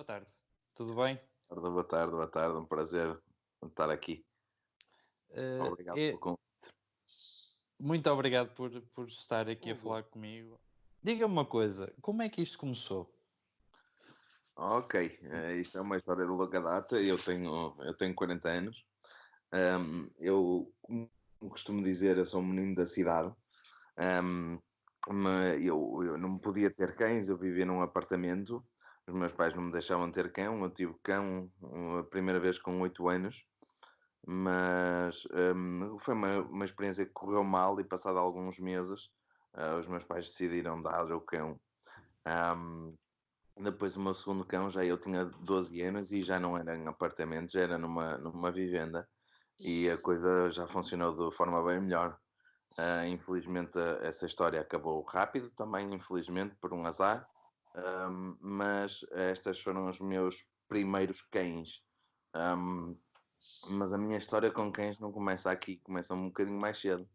Boa tarde, tudo bem? Boa tarde, um prazer estar aqui. Obrigado pelo convite. Muito obrigado por estar aqui a Prazer. falar comigo. Diga-me uma coisa, como é que isto começou? Ok, isto é uma história de longa data. Eu tenho 40 anos. Eu, como costumo dizer, eu sou um menino da cidade. Mas eu não podia ter cães, eu vivia num apartamento. Os meus pais não me deixavam ter cão. Eu tive cão a primeira vez com 8 anos. Mas foi uma experiência que correu mal e passado alguns meses os meus pais decidiram dar o cão. Ahm, Depois o meu segundo cão já eu tinha 12 anos e já não era em apartamento, já era numa vivenda e a coisa já funcionou de forma bem melhor. Infelizmente essa história acabou rápido também, infelizmente por um azar. Mas estas foram os meus primeiros cães. Ahm, mas a minha história com cães não começa aqui, começa um bocadinho mais cedo,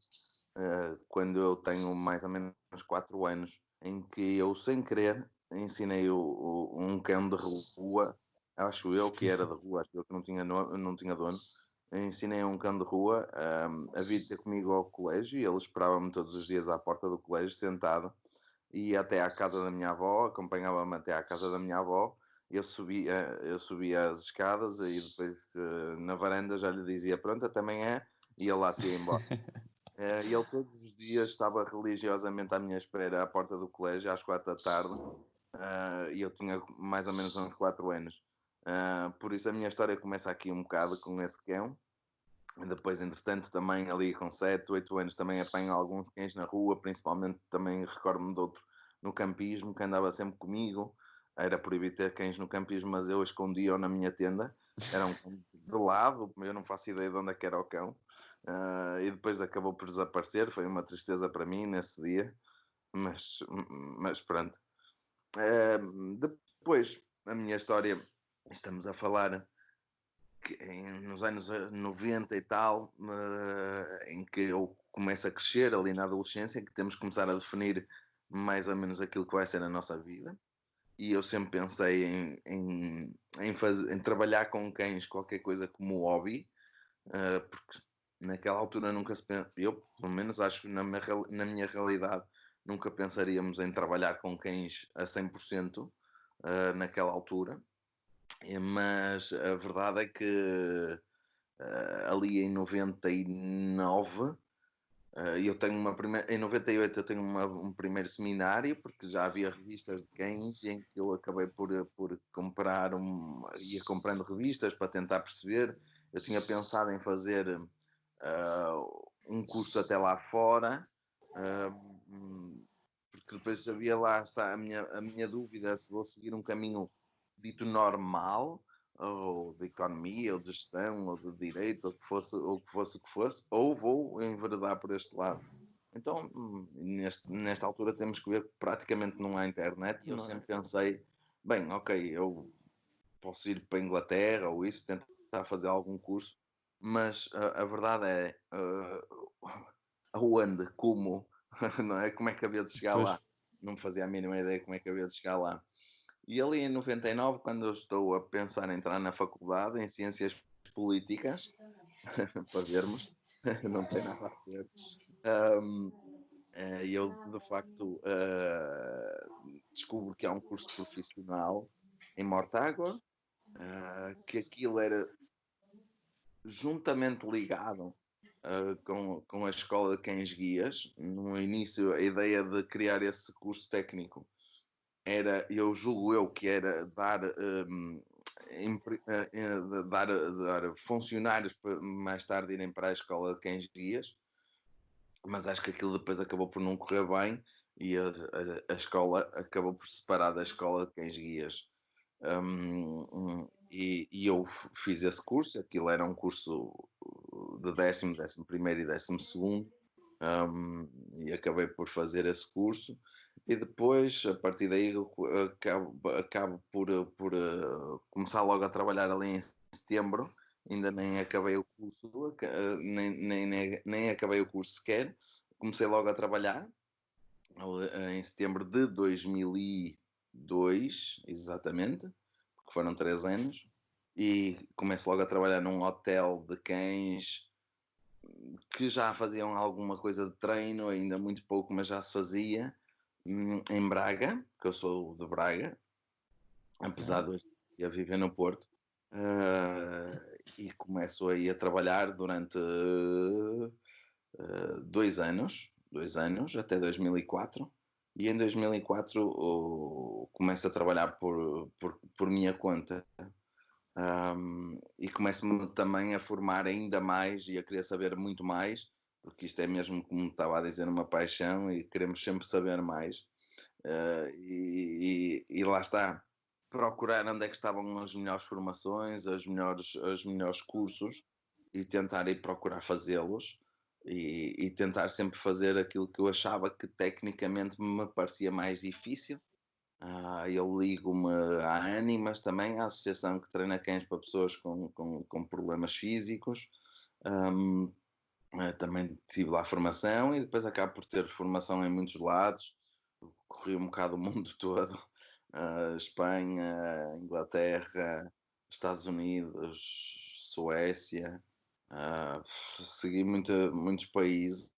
quando eu tenho mais ou menos 4 anos, em que eu, sem querer, ensinei um cão de rua, acho eu que era de rua, acho eu que não tinha dono, eu ensinei um cão de rua a vir ter comigo ao colégio e ele esperava-me todos os dias à porta do colégio, sentado, e ia até à casa da minha avó, acompanhava-me até à casa da minha avó. Eu subia as escadas e depois na varanda já lhe dizia pronto, até amanhã, e ele lá se ia embora. E ele todos os dias estava religiosamente à minha espera à porta do colégio às 4 da tarde, e eu tinha mais ou menos uns 4 anos. Por isso a minha história começa aqui um bocado com esse cão. Depois, entretanto, também ali com 7, 8 anos também apanho alguns cães na rua, principalmente também recordo-me de outro no campismo que andava sempre comigo. Era proibido ter cães no campismo, mas eu escondia-o na minha tenda. Era um cão de lado, eu não faço ideia de onde é que era o cão. E depois acabou por desaparecer, foi uma tristeza para mim nesse dia, mas pronto. Depois, a minha história, estamos a falar nos anos 90 e tal, em que eu começo a crescer ali na adolescência, que temos que começar a definir mais ou menos aquilo que vai ser a nossa vida. E eu sempre pensei em trabalhar com cães, qualquer coisa como hobby, porque naquela altura nunca se pensa, eu pelo menos acho que na minha realidade nunca pensaríamos em trabalhar com cães a 100% naquela altura. Mas a verdade é que ali em 99, eu tenho em 98 eu tenho um primeiro seminário, porque já havia revistas de cães em que eu acabei por comprar, ia comprando revistas para tentar perceber. Eu tinha pensado em fazer um curso até lá fora, porque depois havia lá está a minha dúvida se vou seguir um caminho dito normal, ou de economia, ou de gestão, ou de direito, ou que fosse, ou vou enveredar por este lado. Então, nesta altura temos que ver que praticamente não há internet, e eu sempre pensei, bem, ok, eu posso ir para a Inglaterra ou isso, tentar fazer algum curso, mas a verdade é aonde, como, não é? Como é que havia de chegar Pois. lá? Não fazia a mínima ideia como é que havia de chegar lá. E ali em 99, quando eu estou a pensar em entrar na faculdade em Ciências Políticas, para vermos, não tem nada a ver, eu de facto descubro que há um curso profissional em Mortágua, que aquilo era juntamente ligado com a Escola de Cães Guias. No início, a ideia de criar esse curso técnico era, eu julgo eu, que era dar funcionários para mais tarde irem para a Escola de Cães Guias, mas acho que aquilo depois acabou por não correr bem e a escola acabou por separar da Escola de Cães Guias. E eu fiz esse curso, aquilo era um curso de 11º e 12º, e acabei por fazer esse curso, e depois, a partir daí, eu acabo por começar logo a trabalhar ali em setembro. Ainda nem acabei o curso, nem acabei o curso sequer, comecei logo a trabalhar em setembro de 2002, exatamente, que foram 3 anos, e começo logo a trabalhar num hotel de cães que já faziam alguma coisa de treino, ainda muito pouco, mas já se fazia, em Braga, que eu sou de Braga, apesar Ok. de hoje em dia viver no Porto. E começo aí a trabalhar durante 2 anos, até 2004. E em 2004 começo a trabalhar por minha conta. E começo-me também a formar ainda mais e a querer saber muito mais, porque isto é mesmo, como estava a dizer, uma paixão e queremos sempre saber mais. E lá está, procurar onde é que estavam as melhores formações, os melhores cursos e tentar ir procurar fazê-los e tentar sempre fazer aquilo que eu achava que tecnicamente me parecia mais difícil. Eu ligo-me à Animas também, à associação que treina cães para pessoas com problemas físicos. Um, Também tive lá formação e depois acabo por ter formação em muitos lados. Corri um bocado o mundo todo, Espanha, Inglaterra, Estados Unidos, Suécia, uh, segui muitos países.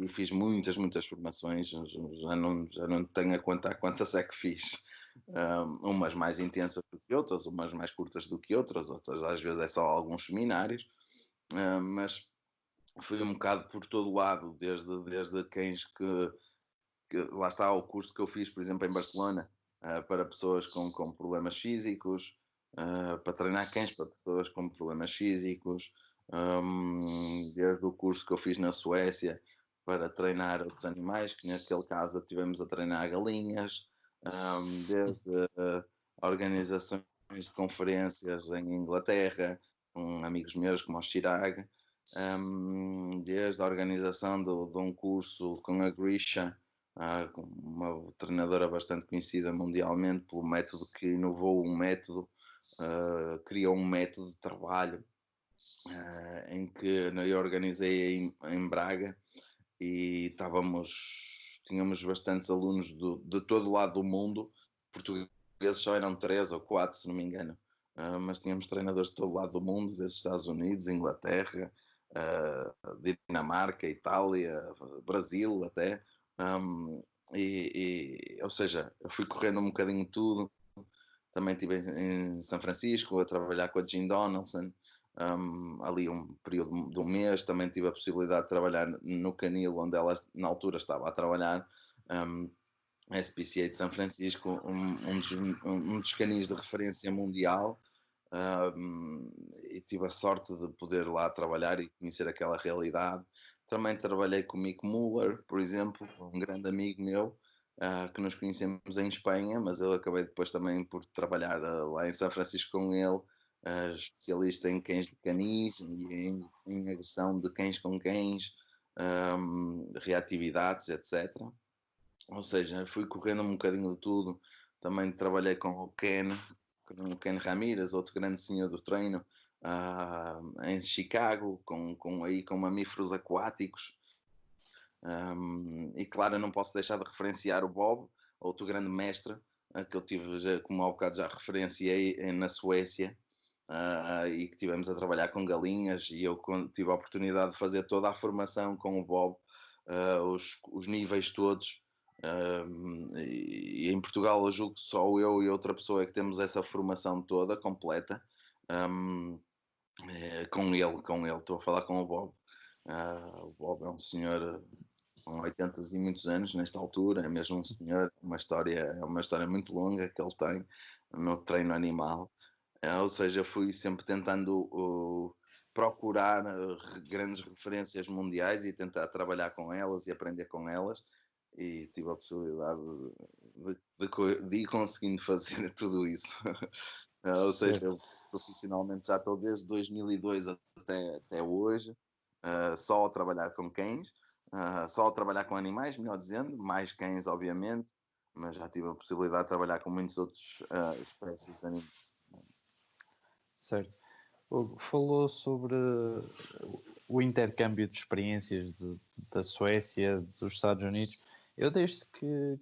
E fiz muitas formações, já não tenho a contar quantas é que fiz. Umas mais intensas do que outras, umas mais curtas do que outras às vezes é só alguns seminários, mas fui um bocado por todo lado, desde cães que lá está o curso que eu fiz, por exemplo, em Barcelona, para pessoas com problemas físicos, para treinar cães para pessoas com problemas físicos, desde o curso que eu fiz na Suécia para treinar outros animais, que naquele caso tivemos a treinar galinhas, desde organizações de conferências em Inglaterra, com amigos meus como o Chirag, desde a organização de um curso com a Grisha, uma treinadora bastante conhecida mundialmente pelo método que inovou um método, criou um método de trabalho em que eu organizei em Braga e tínhamos bastantes alunos de todo o lado do mundo, portugueses só eram 3 ou 4, se não me engano, mas tínhamos treinadores de todo o lado do mundo, desde Estados Unidos, Inglaterra, Dinamarca, Itália, Brasil até, ou seja, eu fui correndo um bocadinho tudo. Também estive em São Francisco a trabalhar com a Jean Donaldson, ali um período de um mês. Também tive a possibilidade de trabalhar no canil onde ela na altura estava a trabalhar, a SPCA de São Francisco, um dos canis de referência mundial, e tive a sorte de poder lá trabalhar e conhecer aquela realidade. Também trabalhei com o Mick Muller, por exemplo, um grande amigo meu, que nos conhecemos em Espanha, mas eu acabei depois também por trabalhar lá em São Francisco com ele, especialista em cães de canis e em agressão de cães com cães, reatividades, etc. Ou seja, fui correndo um bocadinho de tudo. Também trabalhei com o Ken Ramírez, outro grande senhor do treino, em Chicago, com mamíferos aquáticos. E claro, eu não posso deixar de referenciar o Bob, outro grande mestre, que eu tive, como há bocado já referenciei, na Suécia, e que tivemos a trabalhar com galinhas, e eu tive a oportunidade de fazer toda a formação com o Bob, os níveis todos. E em Portugal eu julgo que só eu e outra pessoa é que temos essa formação toda completa, com ele, estou a falar com o Bob. O Bob é um senhor com 80 e muitos anos nesta altura, é mesmo um senhor, é uma história muito longa que ele tem no treino animal. Ou seja, fui sempre tentando procurar grandes referências mundiais e tentar trabalhar com elas e aprender com elas, e tive a possibilidade de ir conseguindo fazer tudo isso. Ou seja, Certo. eu profissionalmente já estou desde 2002 até hoje, só a trabalhar com cães, só a trabalhar com animais, melhor dizendo, mais cães, obviamente, mas já tive a possibilidade de trabalhar com muitos outros espécies de animais. Certo. Falou sobre o intercâmbio de experiências da Suécia, dos Estados Unidos. Eu desde que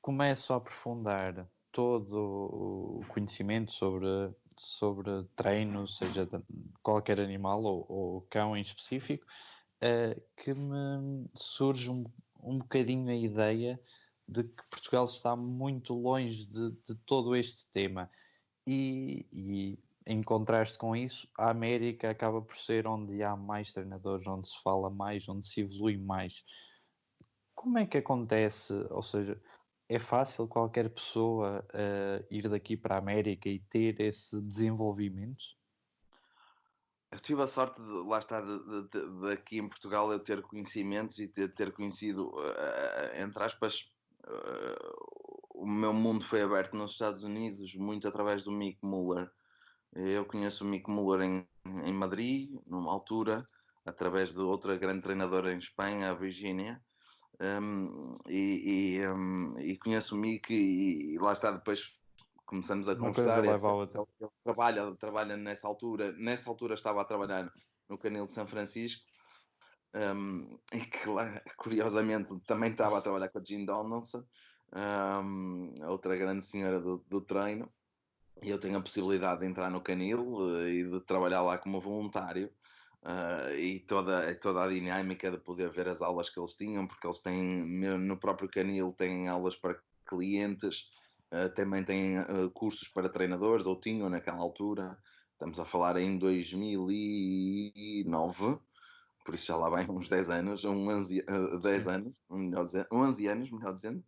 começo a aprofundar todo o conhecimento sobre treino, seja de qualquer animal ou cão em específico, que me surge um bocadinho a ideia de que Portugal está muito longe de todo este tema. E em contraste com isso, a América acaba por ser onde há mais treinadores, onde se fala mais, onde se evolui mais. Como é que acontece? Ou seja, é fácil qualquer pessoa ir daqui para a América e ter esse desenvolvimento? Eu tive a sorte de, lá estar, de aqui em Portugal eu ter conhecimentos e ter conhecido, entre aspas, o meu mundo foi aberto nos Estados Unidos muito através do Mick Muller. Eu conheço o Mick Muller em Madrid, numa altura, através de outra grande treinadora em Espanha, a Virginia. E conheço o Mick e lá está, depois começamos a Uma coisa conversar, leva etc. à outra. Ele trabalha nessa altura estava a trabalhar no Canil de São Francisco, e que lá, curiosamente, também estava a trabalhar com a Jean Donaldson, outra grande senhora do treino, e eu tenho a possibilidade de entrar no Canil e de trabalhar lá como voluntário. E toda a dinâmica de poder ver as aulas que eles tinham, porque eles têm, no próprio Canil, têm aulas para clientes, também têm cursos para treinadores, ou tinham naquela altura. Estamos a falar em 2009, por isso já lá vai uns 10 anos, 10 Sim. anos, 11 anos, melhor dizendo.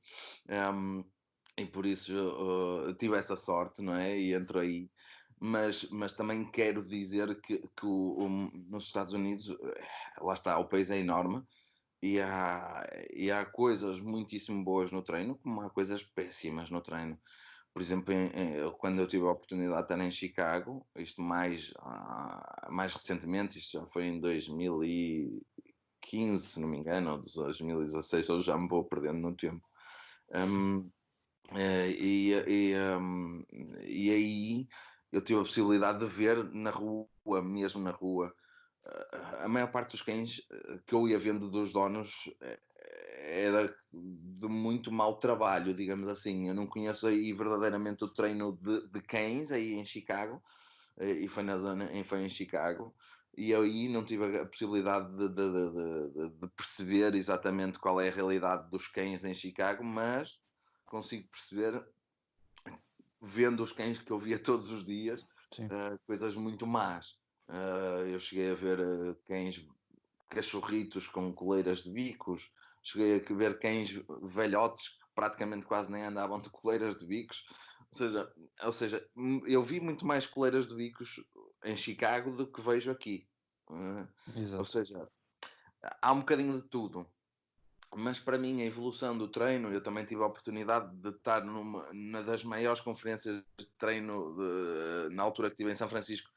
E por isso tive essa sorte, não é? E entro aí. Mas também quero dizer que nos Estados Unidos, lá está, o país é enorme e há coisas muitíssimo boas no treino, como há coisas péssimas no treino. Por exemplo, quando eu tive a oportunidade de estar em Chicago, isto mais recentemente, isto já foi em 2015, se não me engano, ou 2016, eu já me vou perdendo no tempo. Um, e aí eu tive a possibilidade de ver na rua, mesmo na rua, a maior parte dos cães que eu ia vendo dos donos era de muito mau trabalho, digamos assim. Eu não conheço aí verdadeiramente o treino de cães aí em Chicago, e foi foi em Chicago, e eu aí não tive a possibilidade de perceber exatamente qual é a realidade dos cães em Chicago, mas consigo perceber, vendo os cães que eu via todos os dias, Sim. coisas muito más. Eu cheguei a ver cães, cachorritos com coleiras de bicos, cheguei a ver cães velhotes que praticamente quase nem andavam de coleiras de bicos. Ou seja, eu vi muito mais coleiras de bicos em Chicago do que vejo aqui. Ou Exato. seja, há um bocadinho de tudo. Mas para mim, a evolução do treino, eu também tive a oportunidade de estar numa das maiores conferências de treino na altura que estive em São Francisco.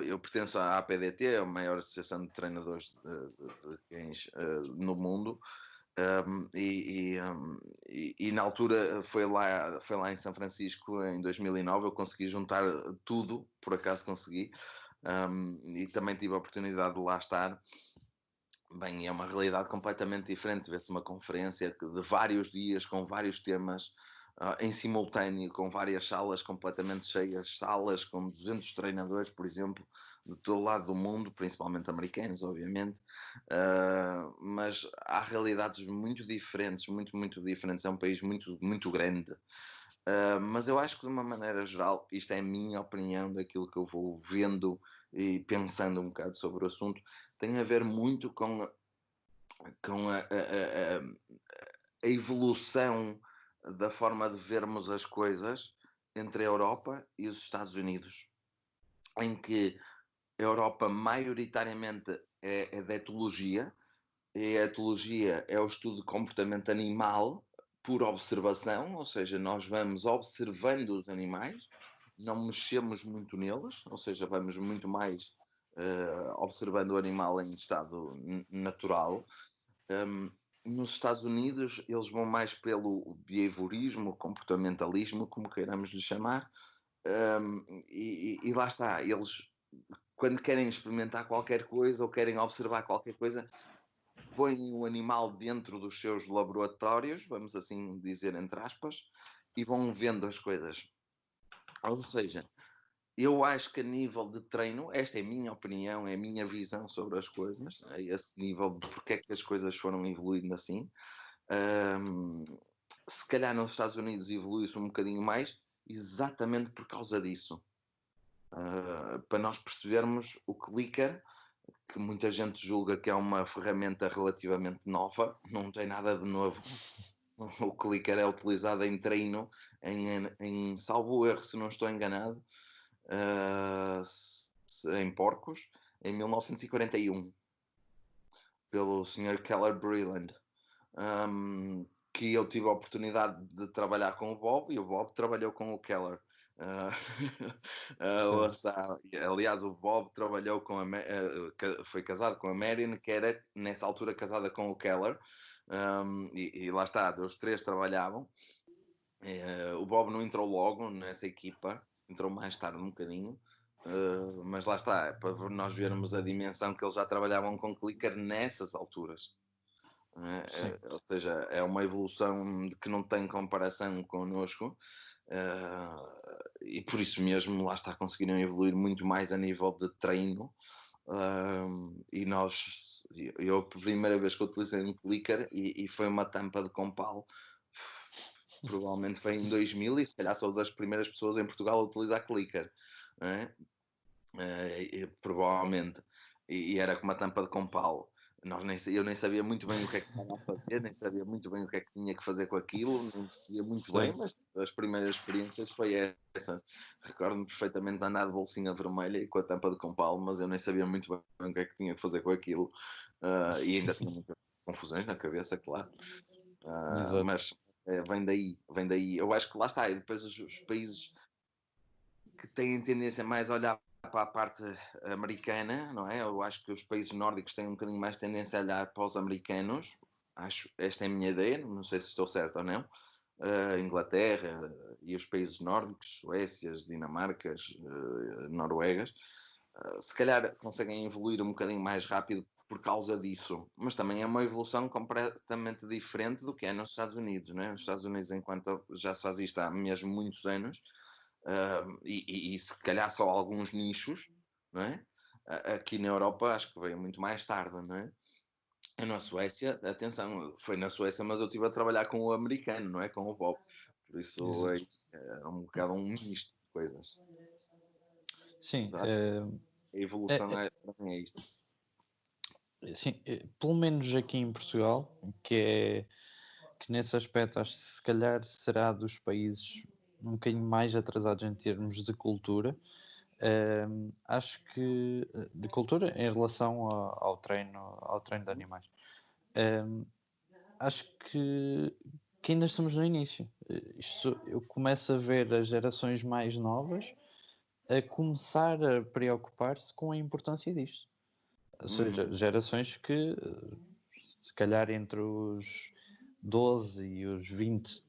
Eu pertenço à APDT, a maior associação de treinadores de cães no mundo. E na altura foi lá em São Francisco em 2009. Eu consegui juntar tudo, por acaso consegui, e também tive a oportunidade de lá estar. Bem, é uma realidade completamente diferente. Vê-se uma conferência de vários dias, com vários temas, em simultâneo, com várias salas completamente cheias, salas com 200 treinadores, por exemplo, de todo lado do mundo, principalmente americanos, obviamente. Mas há realidades muito diferentes, muito diferentes. É um país muito, muito grande. Mas eu acho que, de uma maneira geral, isto é a minha opinião daquilo que eu vou vendo e pensando um bocado sobre o assunto, tem a ver muito com a evolução da forma de vermos as coisas entre a Europa e os Estados Unidos, em que a Europa maioritariamente é da etologia, e a etologia é o estudo de comportamento animal por observação, ou seja, nós vamos observando os animais, não mexemos muito neles, ou seja, vamos muito mais observando o animal em estado natural. Um, Nos Estados Unidos, eles vão mais pelo behaviorismo, comportamentalismo, como queiramos lhe chamar, e lá está, eles, quando querem experimentar qualquer coisa ou querem observar qualquer coisa, põem o animal dentro dos seus laboratórios, vamos assim dizer, entre aspas, e vão vendo as coisas. Ou seja, eu acho que a nível de treino, esta é a minha opinião, é a minha visão sobre as coisas, a esse nível de porque é que as coisas foram evoluindo assim. Se calhar nos Estados Unidos evolui-se um bocadinho mais, exatamente por causa disso. Para nós percebermos o clicker, que muita gente julga que é uma ferramenta relativamente nova, não tem nada de novo. O clicker é utilizado em treino, em salvo erro, se não estou enganado, em porcos, em 1941, pelo Sr. Keller Breland, que eu tive a oportunidade de trabalhar com o Bob e o Bob trabalhou com o Keller. Lá está. Aliás, o Bob trabalhou com foi casado com a Marion, que era nessa altura casada com o Keller. E lá está, os três trabalhavam. O Bob não entrou logo nessa equipa, entrou mais tarde um bocadinho. Mas lá está, é para nós vermos a dimensão que eles já trabalhavam com clicker nessas alturas. Ou seja, é uma evolução de que não tem comparação connosco. E por isso mesmo, lá está, conseguiram evoluir muito mais a nível de treino. E eu a primeira vez que utilizei um clicker e foi uma tampa de compal, provavelmente foi em 2000 e se calhar sou das primeiras pessoas em Portugal a utilizar clicker, provavelmente, e era com uma tampa de compal. Eu nem sabia muito bem o que é que estava a fazer, nem sabia muito bem o que é que tinha que fazer com aquilo, não percebia muito bem, mas as primeiras experiências foi essa. Recordo-me perfeitamente de andar de bolsinha vermelha e com a tampa de compal, mas eu nem sabia muito bem o que é que tinha que fazer com aquilo, e ainda tinha muitas confusões na cabeça, claro. Mas vem daí. Eu acho que lá está, e depois os países que têm tendência mais a olhar para a parte americana, não é? Eu acho que os países nórdicos têm um bocadinho mais tendência a olhar para os americanos. Esta é a minha ideia, não sei se estou certo ou não. Inglaterra e os países nórdicos, Suécias, Dinamarcas, Noruegas, se calhar conseguem evoluir um bocadinho mais rápido por causa disso, mas também é uma evolução completamente diferente do que é nos Estados Unidos, não é? Nos Estados Unidos, enquanto já se faz isto há mesmo muitos anos, e se calhar só alguns nichos, não é? Aqui na Europa acho que veio muito mais tarde, não é? Na Suécia, atenção, foi na Suécia, mas eu estive a trabalhar com o americano, não é? Com o Bob. Por isso é um bocado um misto de coisas. Sim. A evolução para mim é isto. Sim, pelo menos aqui em Portugal, que nesse aspecto acho que se calhar será dos países um bocadinho mais atrasados em termos de cultura. Acho que de cultura em relação ao treino de animais. Acho que ainda estamos no início. Eu começo a ver as gerações mais novas a começar a preocupar-se com a importância disto. Ou seja, gerações que se calhar entre os 12 e os 20,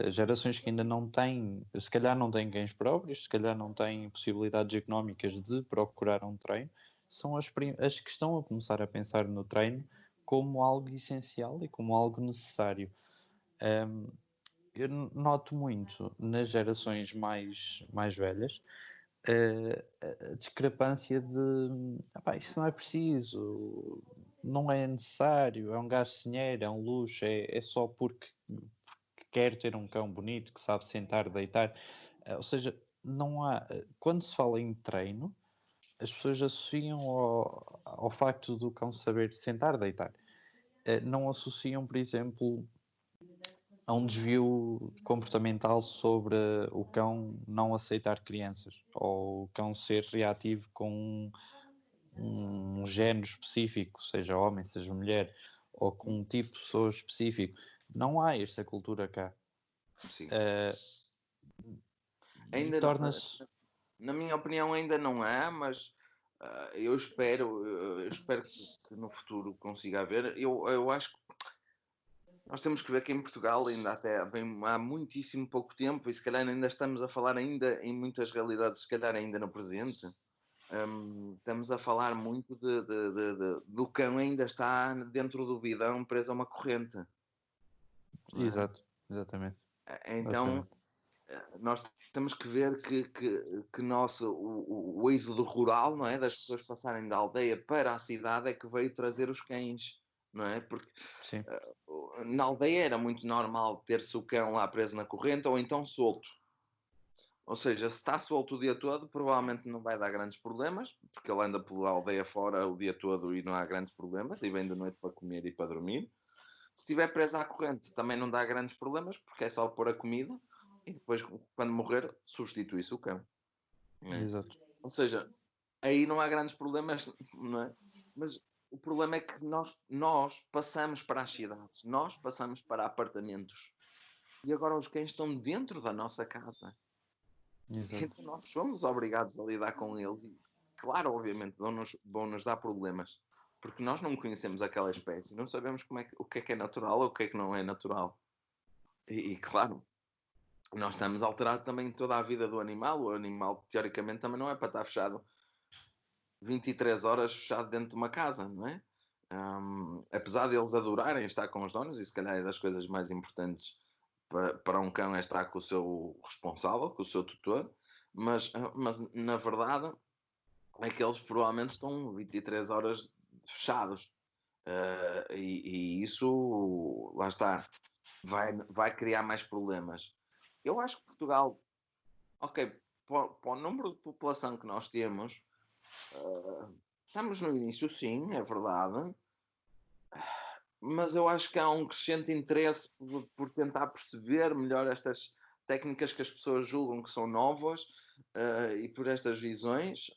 gerações que ainda não têm, se calhar não têm cães próprios, se calhar não têm possibilidades económicas de procurar um treino, são as que estão a começar a pensar no treino como algo essencial e como algo necessário. Eu noto muito nas gerações mais velhas a discrepância de isto não é preciso, não é necessário, é um gasto de dinheiro, é um luxo, é só porque quer ter um cão bonito que sabe sentar, deitar. Ou seja, não há. Quando se fala em treino, as pessoas associam ao facto do cão saber sentar, deitar. Não associam, por exemplo, a um desvio comportamental sobre o cão não aceitar crianças ou o cão ser reativo com um género específico, seja homem, seja mulher, ou com um tipo de pessoa específico. Não há esta cultura cá. Sim. Ainda torna-se... Na minha opinião ainda não há, mas eu espero que no futuro consiga haver. Eu acho que nós temos que ver que em Portugal ainda há muitíssimo pouco tempo e se calhar ainda estamos a falar ainda em muitas realidades, se calhar ainda no presente. Estamos a falar muito do cão ainda está dentro do bidão preso a uma corrente. Exato, exatamente. Então, nós temos que ver que o êxodo rural, não é? Das pessoas passarem da aldeia para a cidade é que veio trazer os cães, não é? Porque Sim, na aldeia era muito normal ter-se o cão lá preso na corrente ou então solto. Ou seja, se está solto o dia todo, provavelmente não vai dar grandes problemas, porque ele anda pela aldeia fora o dia todo e não há grandes problemas, e vem de noite para comer e para dormir. Se estiver preso à corrente, também não dá grandes problemas, porque é só pôr a comida e depois, quando morrer, substitui-se o cão. Né? exato. Ou seja, aí não há grandes problemas, não é? Mas o problema é que nós passamos para as cidades, nós passamos para apartamentos e agora os cães estão dentro da nossa casa. Exato. Então nós somos obrigados a lidar com eles. E, claro, obviamente, vão-nos dar problemas, porque nós não conhecemos aquela espécie, não sabemos o que é natural ou o que é que não é natural. E claro, nós estamos a alterar também toda a vida do animal. O animal, teoricamente, também não é para estar fechado 23 horas fechado dentro de uma casa, não é? Apesar de eles adorarem estar com os donos, e se calhar é das coisas mais importantes para um cão é estar com o seu responsável, com o seu tutor, mas na verdade é que eles provavelmente estão 23 horas fechados. E isso, lá está, vai criar mais problemas. Eu acho que Portugal, ok, para o número de população que nós temos, estamos no início, sim, é verdade, mas eu acho que há um crescente interesse por tentar perceber melhor estas técnicas que as pessoas julgam que são novas e por estas visões.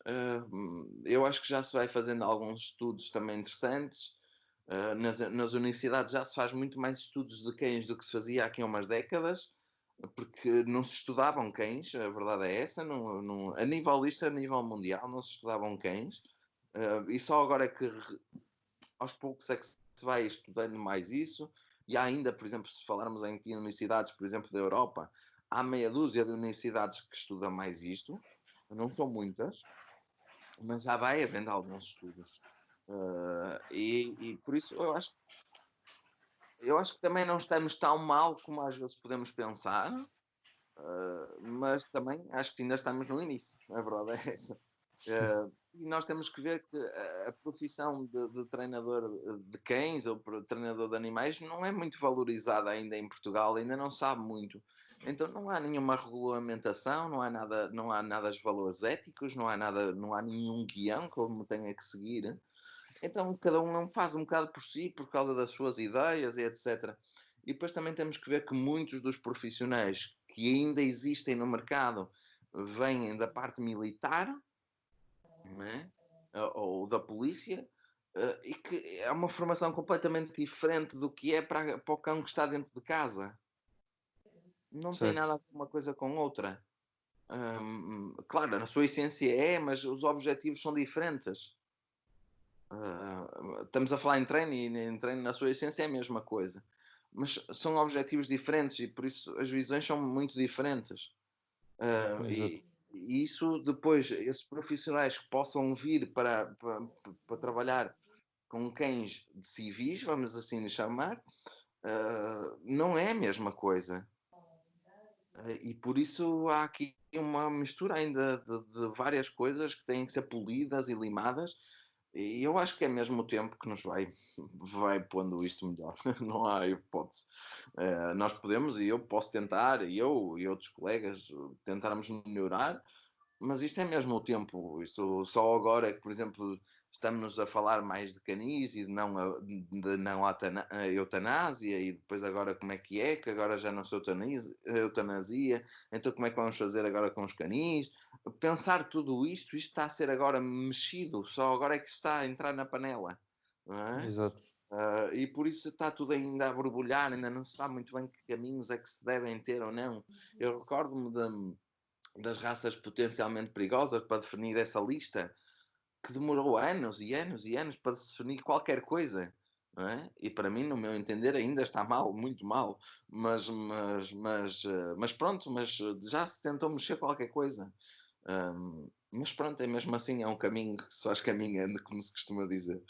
Eu acho que já se vai fazendo alguns estudos também interessantes. Nas universidades já se faz muito mais estudos de cães do que se fazia aqui há umas décadas, porque não se estudavam cães, a verdade é essa, a nível isto, a nível mundial, não se estudavam cães, e só agora é que aos poucos é que se vai estudando mais isso, e há ainda, por exemplo, se falarmos em universidades, por exemplo, da Europa, há meia dúzia de universidades que estudam mais isto, não são muitas, mas já vai havendo alguns estudos. E por isso eu acho que também não estamos tão mal como às vezes podemos pensar, mas também acho que ainda estamos no início, a verdade é essa. E nós temos que ver que a profissão de treinador de cães ou treinador de animais não é muito valorizada ainda em Portugal, ainda não sabe muito. Então não há nenhuma regulamentação, não há nada de valores éticos, não há nenhum guião como tenha que seguir. Então cada um faz um bocado por si, por causa das suas ideias e etc. E depois também temos que ver que muitos dos profissionais que ainda existem no mercado vêm da parte militar, não é? Ou da polícia, e que é uma formação completamente diferente do que é para o cão que está dentro de casa. Não tem Certo. nada a ver uma coisa com outra. Claro, na sua essência é, mas os objetivos são diferentes. Estamos a falar em treino e em treino na sua essência é a mesma coisa. Mas são objetivos diferentes e por isso as visões são muito diferentes. Exato. E isso depois, esses profissionais que possam vir para trabalhar com cães de civis, vamos assim lhe chamar, não é a mesma coisa. E por isso há aqui uma mistura ainda de várias coisas que têm que ser polidas e limadas. E eu acho que é mesmo o tempo que nos vai pondo isto melhor. Não há hipótese. Nós podemos, e eu posso tentar, e eu e outros colegas, tentarmos melhorar, mas isto é mesmo o tempo. Isto só agora é que, por exemplo, estamos a falar mais de canis e de não a eutanásia, e depois agora como é que agora já não se eutanasia, então como é que vamos fazer agora com os canis? Pensar tudo isto está a ser agora mexido, só agora é que está a entrar na panela, não é? Exato. E por isso está tudo ainda a borbulhar, ainda não se sabe muito bem que caminhos é que se devem ter ou não. Eu recordo-me das raças potencialmente perigosas para definir essa lista, que demorou anos e anos e anos para se definir qualquer coisa. Não é? E para mim, no meu entender, ainda está mal, muito mal. Mas pronto, mas já se tentou mexer qualquer coisa. Mas pronto, é mesmo assim, é um caminho que se faz caminhando, como se costuma dizer.